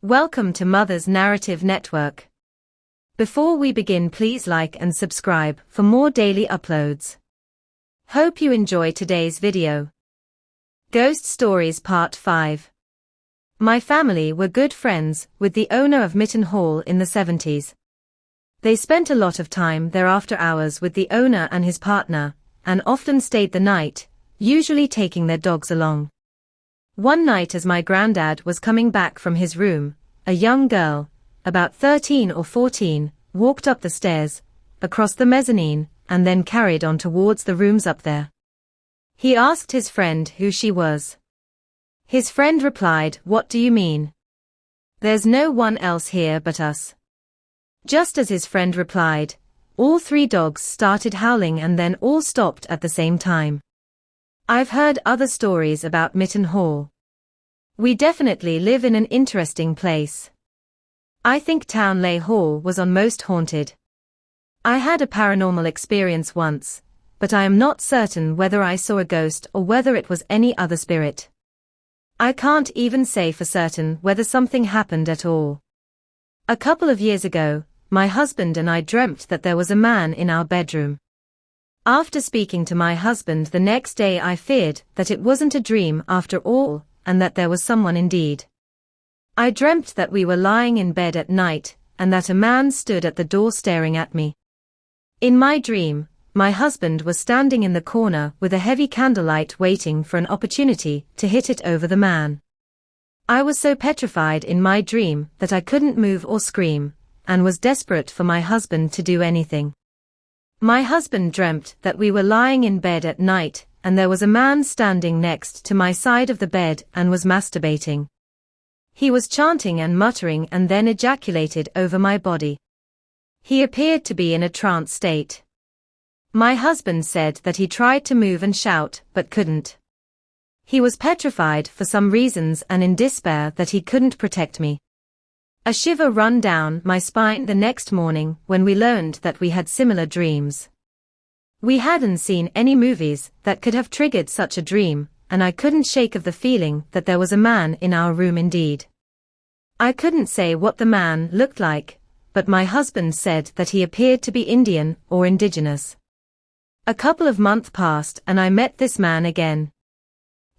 Welcome to Mother's Narrative Network. Before we begin, please like and subscribe for more daily uploads. Hope you enjoy today's video. Ghost Stories Part 5. My family were good friends with the owner of Mitten Hall in the 70s. They spent a lot of time there after hours with the owner and his partner, and often stayed the night, usually taking their dogs along. One night as my granddad was coming back from his room, a young girl, about 13 or 14, walked up the stairs, across the mezzanine, and then carried on towards the rooms up there. He asked his friend who she was. His friend replied, "What do you mean? There's no one else here but us." Just as his friend replied, all three dogs started howling and then all stopped at the same time. I've heard other stories about Mitten Hall. We definitely live in an interesting place. I think Townley Hall was almost haunted. I had a paranormal experience once, but I am not certain whether I saw a ghost or whether it was any other spirit. I can't even say for certain whether something happened at all. A couple of years ago, my husband and I dreamt that there was a man in our bedroom. After speaking to my husband the next day, I feared that it wasn't a dream after all, and that there was someone indeed. I dreamt that we were lying in bed at night, and that a man stood at the door staring at me. In my dream, my husband was standing in the corner with a heavy candlelight waiting for an opportunity to hit it over the man. I was so petrified in my dream that I couldn't move or scream, and was desperate for my husband to do anything. My husband dreamt that we were lying in bed at night, and there was a man standing next to my side of the bed and was masturbating. He was chanting and muttering and then ejaculated over my body. He appeared to be in a trance state. My husband said that he tried to move and shout, but couldn't. He was petrified for some reasons and in despair that he couldn't protect me. A shiver ran down my spine the next morning when we learned that we had similar dreams. We hadn't seen any movies that could have triggered such a dream, and I couldn't shake of the feeling that there was a man in our room indeed. I couldn't say what the man looked like, but my husband said that he appeared to be Indian or indigenous. A couple of months passed and I met this man again.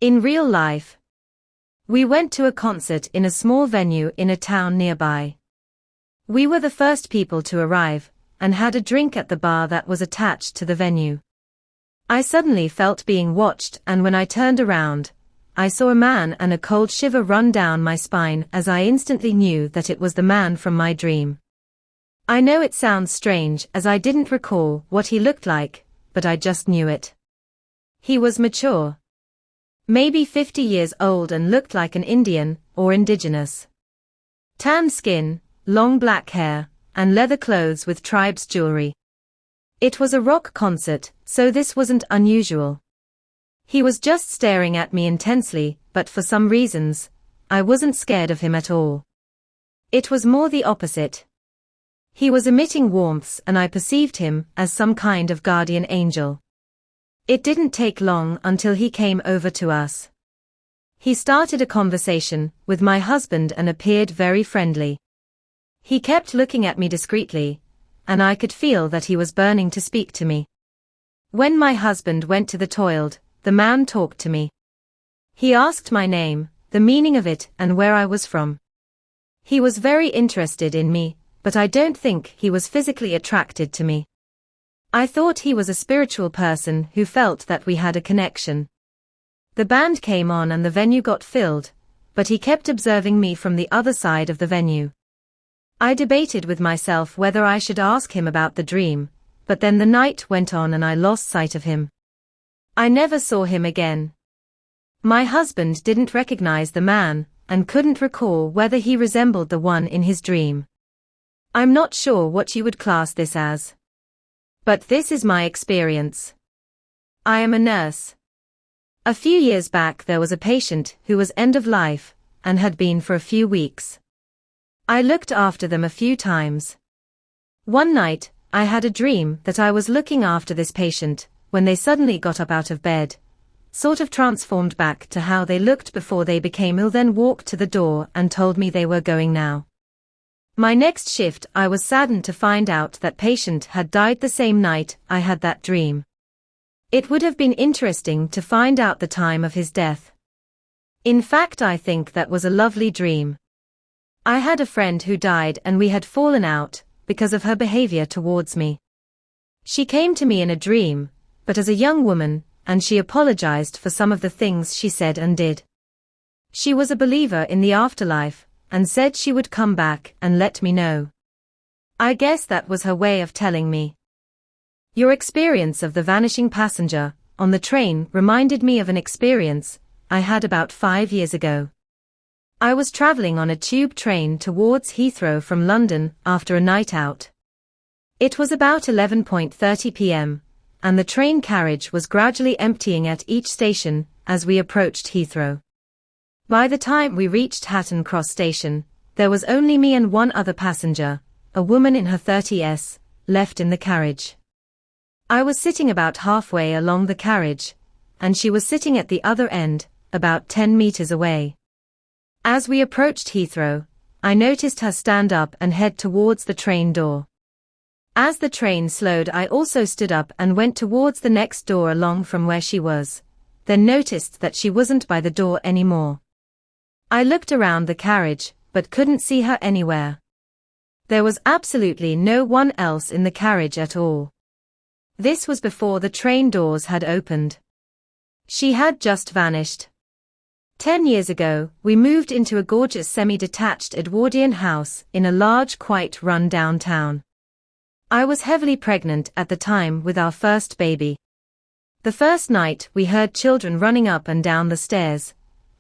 In real life. We went to a concert in a small venue in a town nearby. We were the first people to arrive, and had a drink at the bar that was attached to the venue. I suddenly felt being watched, and when I turned around, I saw a man, and a cold shiver run down my spine as I instantly knew that it was the man from my dream. I know it sounds strange as I didn't recall what he looked like, but I just knew it. He was mature. Maybe 50 years old and looked like an Indian or indigenous. Tan skin, long black hair, and leather clothes with tribes jewelry. It was a rock concert, so this wasn't unusual. He was just staring at me intensely, but for some reasons, I wasn't scared of him at all. It was more the opposite. He was emitting warmth and I perceived him as some kind of guardian angel. It didn't take long until he came over to us. He started a conversation with my husband and appeared very friendly. He kept looking at me discreetly, and I could feel that he was burning to speak to me. When my husband went to the toilet, the man talked to me. He asked my name, the meaning of it, and where I was from. He was very interested in me, but I don't think he was physically attracted to me. I thought he was a spiritual person who felt that we had a connection. The band came on and the venue got filled, but he kept observing me from the other side of the venue. I debated with myself whether I should ask him about the dream, but then the night went on and I lost sight of him. I never saw him again. My husband didn't recognize the man, and couldn't recall whether he resembled the one in his dream. I'm not sure what you would class this as. But this is my experience. I am a nurse. A few years back there was a patient who was end of life, and had been for a few weeks. I looked after them a few times. One night, I had a dream that I was looking after this patient, when they suddenly got up out of bed, sort of transformed back to how they looked before they became ill, then walked to the door and told me they were going now. My next shift, I was saddened to find out that patient had died the same night I had that dream. It would have been interesting to find out the time of his death. In fact, I think that was a lovely dream. I had a friend who died and we had fallen out because of her behavior towards me. She came to me in a dream, but as a young woman, and she apologized for some of the things she said and did. She was a believer in the afterlife, and said she would come back and let me know. I guess that was her way of telling me. Your experience of the vanishing passenger on the train reminded me of an experience I had about 5 years ago. I was traveling on a tube train towards Heathrow from London after a night out. It was about 11:30 p.m. and the train carriage was gradually emptying at each station as we approached Heathrow. By the time we reached Hatton Cross Station, there was only me and one other passenger, a woman in her 30s, left in the carriage. I was sitting about halfway along the carriage, and she was sitting at the other end, about 10 meters away. As we approached Heathrow, I noticed her stand up and head towards the train door. As the train slowed, I also stood up and went towards the next door along from where she was, then noticed that she wasn't by the door anymore. I looked around the carriage, but couldn't see her anywhere. There was absolutely no one else in the carriage at all. This was before the train doors had opened. She had just vanished. 10 years ago, we moved into a gorgeous semi-detached Edwardian house in a large, quite run-down town. I was heavily pregnant at the time with our first baby. The first night we heard children running up and down the stairs.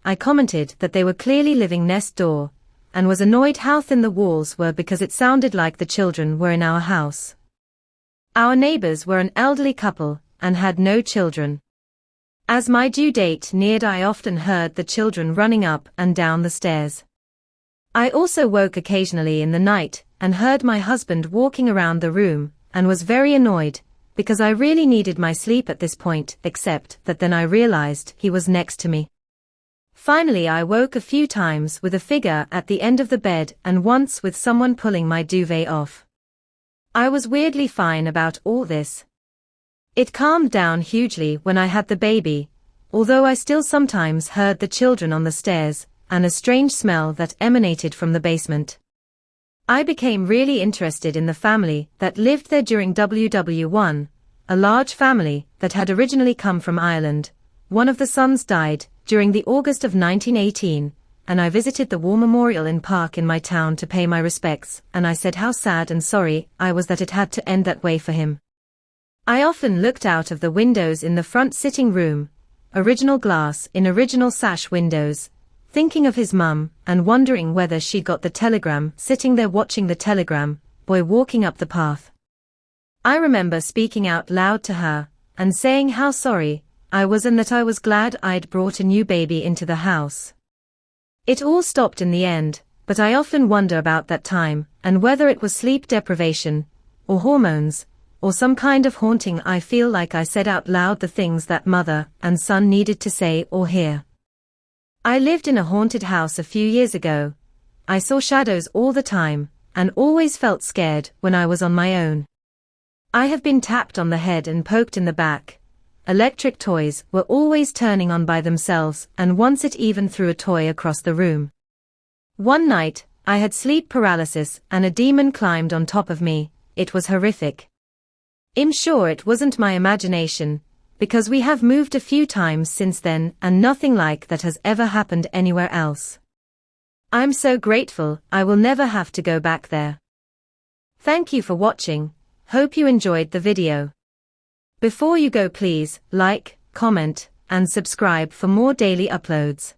I commented that they were clearly living next door, and was annoyed how thin the walls were because it sounded like the children were in our house. Our neighbors were an elderly couple, and had no children. As my due date neared, I often heard the children running up and down the stairs. I also woke occasionally in the night, and heard my husband walking around the room, and was very annoyed, because I really needed my sleep at this point, except that then I realized he was next to me. Finally, I woke a few times with a figure at the end of the bed and once with someone pulling my duvet off. I was weirdly fine about all this. It calmed down hugely when I had the baby, although I still sometimes heard the children on the stairs, and a strange smell that emanated from the basement. I became really interested in the family that lived there during WW1, a large family that had originally come from Ireland. One of the sons died during the August of 1918, and I visited the War Memorial in Park in my town to pay my respects, and I said how sad and sorry I was that it had to end that way for him. I often looked out of the windows in the front sitting room, original glass in original sash windows, thinking of his mum and wondering whether she'd got the telegram, sitting there watching the telegram boy walking up the path. I remember speaking out loud to her and saying how sorry I was and that I was glad I'd brought a new baby into the house. It all stopped in the end, but I often wonder about that time and whether it was sleep deprivation or hormones or some kind of haunting. I feel like I said out loud the things that mother and son needed to say or hear. I lived in a haunted house a few years ago. I saw shadows all the time, and always felt scared when I was on my own. I have been tapped on the head and poked in the back. Electric toys were always turning on by themselves, and once it even threw a toy across the room. One night, I had sleep paralysis and a demon climbed on top of me. It was horrific. I'm sure it wasn't my imagination, because we have moved a few times since then and nothing like that has ever happened anywhere else. I'm so grateful I will never have to go back there. Thank you for watching. Hope you enjoyed the video. Before you go, please like, comment, and subscribe for more daily uploads.